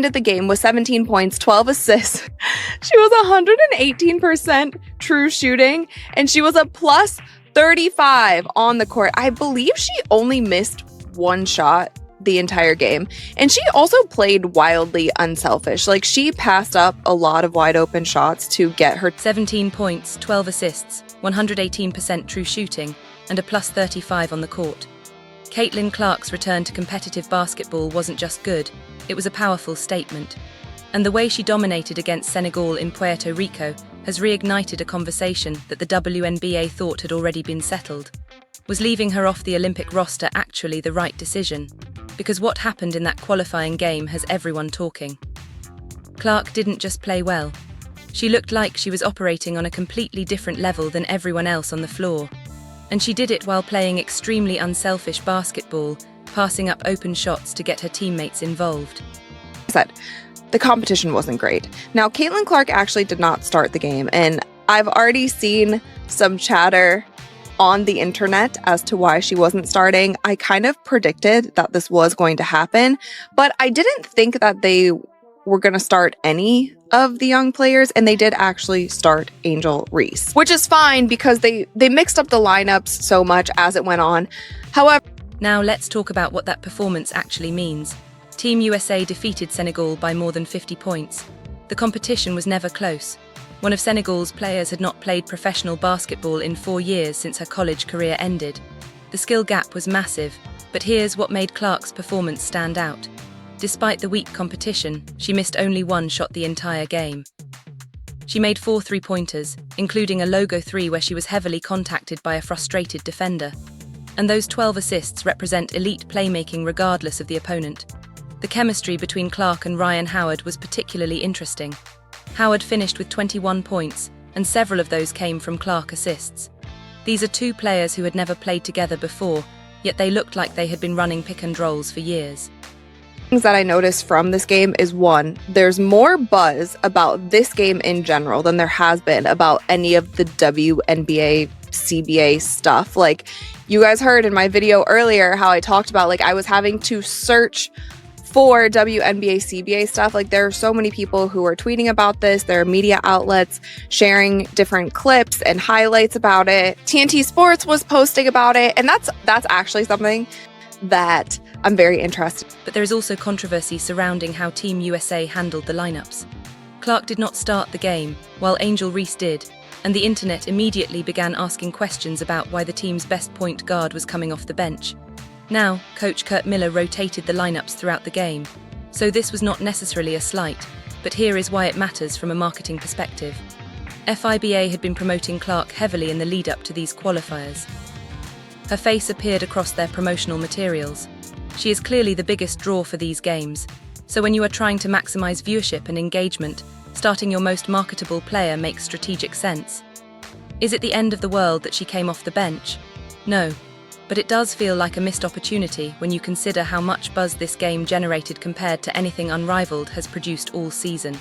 ended the game with 17 points, 12 assists. She was 118% true shooting, and she was a plus 35 on the court. I believe she only missed one shot the entire game. And she also played wildly unselfish. Like, she passed up a lot of wide open shots to get her 17 points, 12 assists, 118% true shooting, and a plus 35 on the court. Caitlin Clark's return to competitive basketball wasn't just good, it was a powerful statement. And the way she dominated against Senegal in Puerto Rico has reignited a conversation that the WNBA thought had already been settled. Was leaving her off the Olympic roster actually the right decision? Because what happened in that qualifying game has everyone talking. Clark didn't just play well. She looked like she was operating on a completely different level than everyone else on the floor. And she did it while playing extremely unselfish basketball, passing up open shots to get her teammates involved. The competition wasn't great. Now, Caitlin Clark actually did not start the game, and I've already seen some chatter on the internet as to why she wasn't starting. I kind of predicted that this was going to happen, but I didn't think that they were going to start any of the young players, and they did actually start Angel Reese, which is fine because they mixed up the lineups so much as it went on. However, now let's talk about what that performance actually means. Team USA defeated Senegal by more than 50 points. The competition was never close. One of Senegal's players had not played professional basketball in 4 years since her college career ended. The skill gap was massive, but here's what made Clark's performance stand out. Despite the weak competition, she missed only one shot the entire game. She made 4 three-pointers, including a logo 3 where she was heavily contacted by a frustrated defender. And those 12 assists represent elite playmaking regardless of the opponent. The chemistry between Clark and Ryan Howard was particularly interesting. Howard finished with 21 points, and several of those came from Clark assists. These are two players who had never played together before, yet they looked like they had been running pick and rolls for years. Things that I noticed from this game is, one, there's more buzz about this game in general than there has been about any of the WNBA, CBA stuff. Like, you guys heard in my video earlier how I talked about, like, I was having to search for WNBA, CBA stuff. Like, there are so many people who are tweeting about this. There are media outlets sharing different clips and highlights about it. TNT Sports was posting about it, and that's actually something that I'm very interested. But there is also controversy surrounding how Team USA handled the lineups. Clark did not start the game, while Angel Reese did, and the internet immediately began asking questions about why the team's best point guard was coming off the bench. Now, coach Kurt Miller rotated the lineups throughout the game, so this was not necessarily a slight, but here is why it matters from a marketing perspective. FIBA had been promoting Clark heavily in the lead-up to these qualifiers. Her face appeared across their promotional materials. She is clearly the biggest draw for these games, so when you are trying to maximize viewership and engagement, starting your most marketable player makes strategic sense. Is it the end of the world that she came off the bench? No. But it does feel like a missed opportunity when you consider how much buzz this game generated compared to anything Unrivaled has produced all season.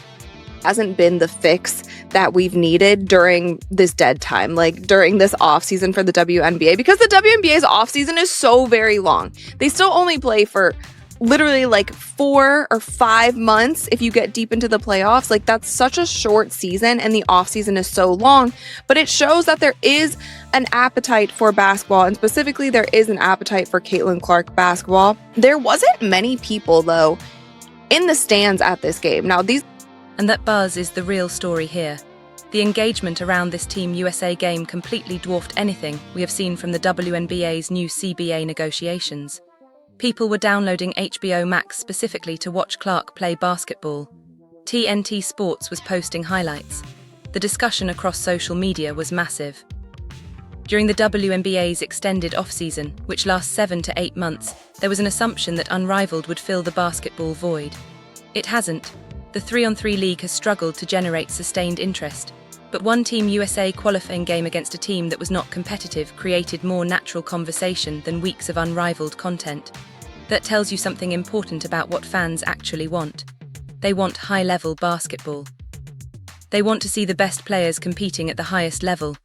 Hasn't been the fix that we've needed during this dead time, like during this offseason for the WNBA, because the WNBA's offseason is so very long. They still only play for literally like 4 or 5 months if you get deep into the playoffs. Like, that's such a short season, and the offseason is so long, but it shows that there is an appetite for basketball, and specifically there is an appetite for Caitlin Clark basketball. There wasn't many people, though, in the stands at this game. Now, And that buzz is the real story here. The engagement around this Team USA game completely dwarfed anything we have seen from the WNBA's new CBA negotiations. People were downloading HBO Max specifically to watch Clark play basketball. TNT Sports was posting highlights. The discussion across social media was massive. During the WNBA's extended off-season, which lasts 7 to 8 months, there was an assumption that Unrivaled would fill the basketball void. It hasn't. The 3-on-3 league has struggled to generate sustained interest, but one Team USA qualifying game against a team that was not competitive created more natural conversation than weeks of Unrivaled content. That tells you something important about what fans actually want. They want high-level basketball. They want to see the best players competing at the highest level.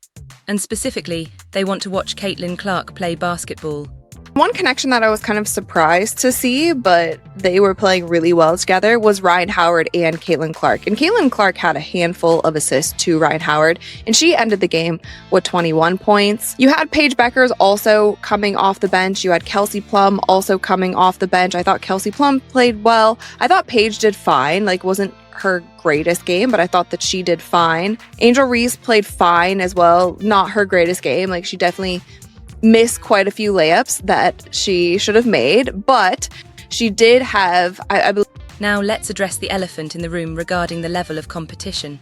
And specifically, they want to watch Caitlin Clark play basketball. One connection that I was kind of surprised to see, but they were playing really well together, was Ryan Howard and Caitlin Clark. And Caitlin Clark had a handful of assists to Ryan Howard, and she ended the game with 21 points. You had Paige Beckers also coming off the bench. You had Kelsey Plum also coming off the bench. I thought Kelsey Plum played well. I thought Paige did fine, wasn't her greatest game, but I thought that she did fine. Angel Reese played fine as well. Not her greatest game. She definitely missed quite a few layups that she should have made, but she did have, I believe. Now let's address the elephant in the room regarding the level of competition.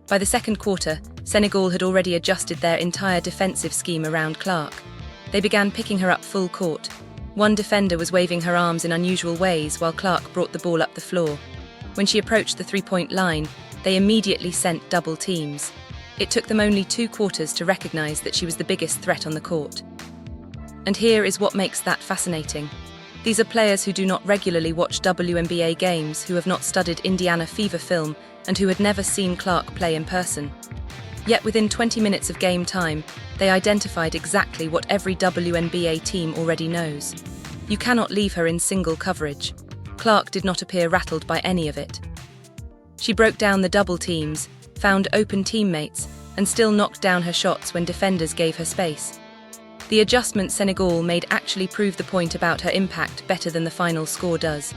By the second quarter, Senegal had already adjusted their entire defensive scheme around Clark. They began picking her up full court. One defender was waving her arms in unusual ways while Clark brought the ball up the floor. When she approached the three-point line, they immediately sent double teams. It took them only 2 quarters to recognize that she was the biggest threat on the court. And here is what makes that fascinating. These are players who do not regularly watch WNBA games, who have not studied Indiana Fever film, and who had never seen Clark play in person. Yet within 20 minutes of game time, they identified exactly what every WNBA team already knows. You cannot leave her in single coverage. Clark did not appear rattled by any of it. She broke down the double teams, found open teammates, and still knocked down her shots when defenders gave her space. The adjustment Senegal made actually proved the point about her impact better than the final score does.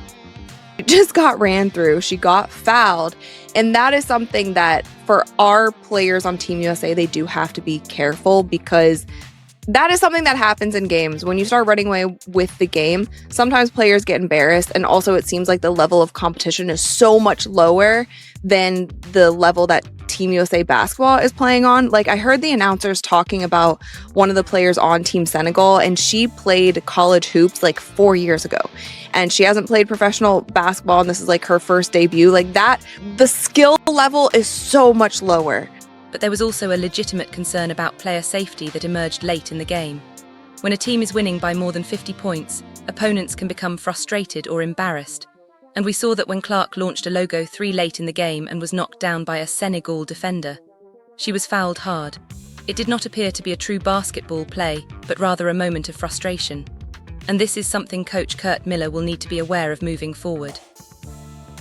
She just got ran through. She got fouled. And that is something that for our players on Team USA, they do have to be careful, because that is something that happens in games. When you start running away with the game, sometimes players get embarrassed. And also it seems like the level of competition is so much lower than the level that Team USA basketball is playing on. I heard the announcers talking about one of the players on Team Senegal, and she played college hoops 4 years ago. And she hasn't played professional basketball, and this is her first debut. The skill level is so much lower. But there was also a legitimate concern about player safety that emerged late in the game. When a team is winning by more than 50 points, opponents can become frustrated or embarrassed. And we saw that when Clark launched a logo 3 late in the game and was knocked down by a Senegal defender. She was fouled hard. It did not appear to be a true basketball play, but rather a moment of frustration. And this is something coach Kurt Miller will need to be aware of moving forward.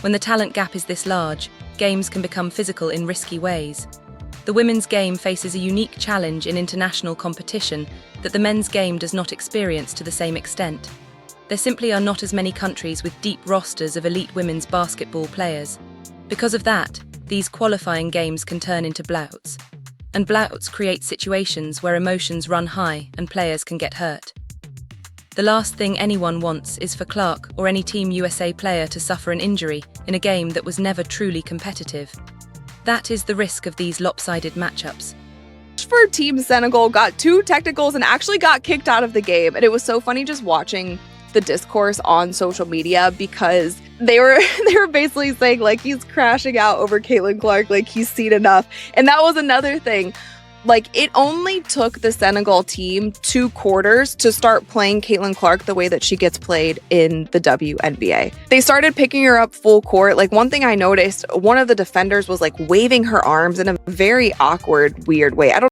When the talent gap is this large, games can become physical in risky ways. The women's game faces a unique challenge in international competition that the men's game does not experience to the same extent. There simply are not as many countries with deep rosters of elite women's basketball players. Because of that, these qualifying games can turn into bouts. And bouts create situations where emotions run high and players can get hurt. The last thing anyone wants is for Clark or any Team USA player to suffer an injury in a game that was never truly competitive. That is the risk of these lopsided matchups. For Team Senegal, got 2 technicals and actually got kicked out of the game. And it was so funny just watching the discourse on social media, because they were basically saying he's crashing out over Caitlin Clark, he's seen enough. And that was another thing. It only took the Senegal team 2 quarters to start playing Caitlin Clark the way that she gets played in the WNBA. They started picking her up full court. One thing I noticed, one of the defenders was waving her arms in a very awkward, weird way. I don't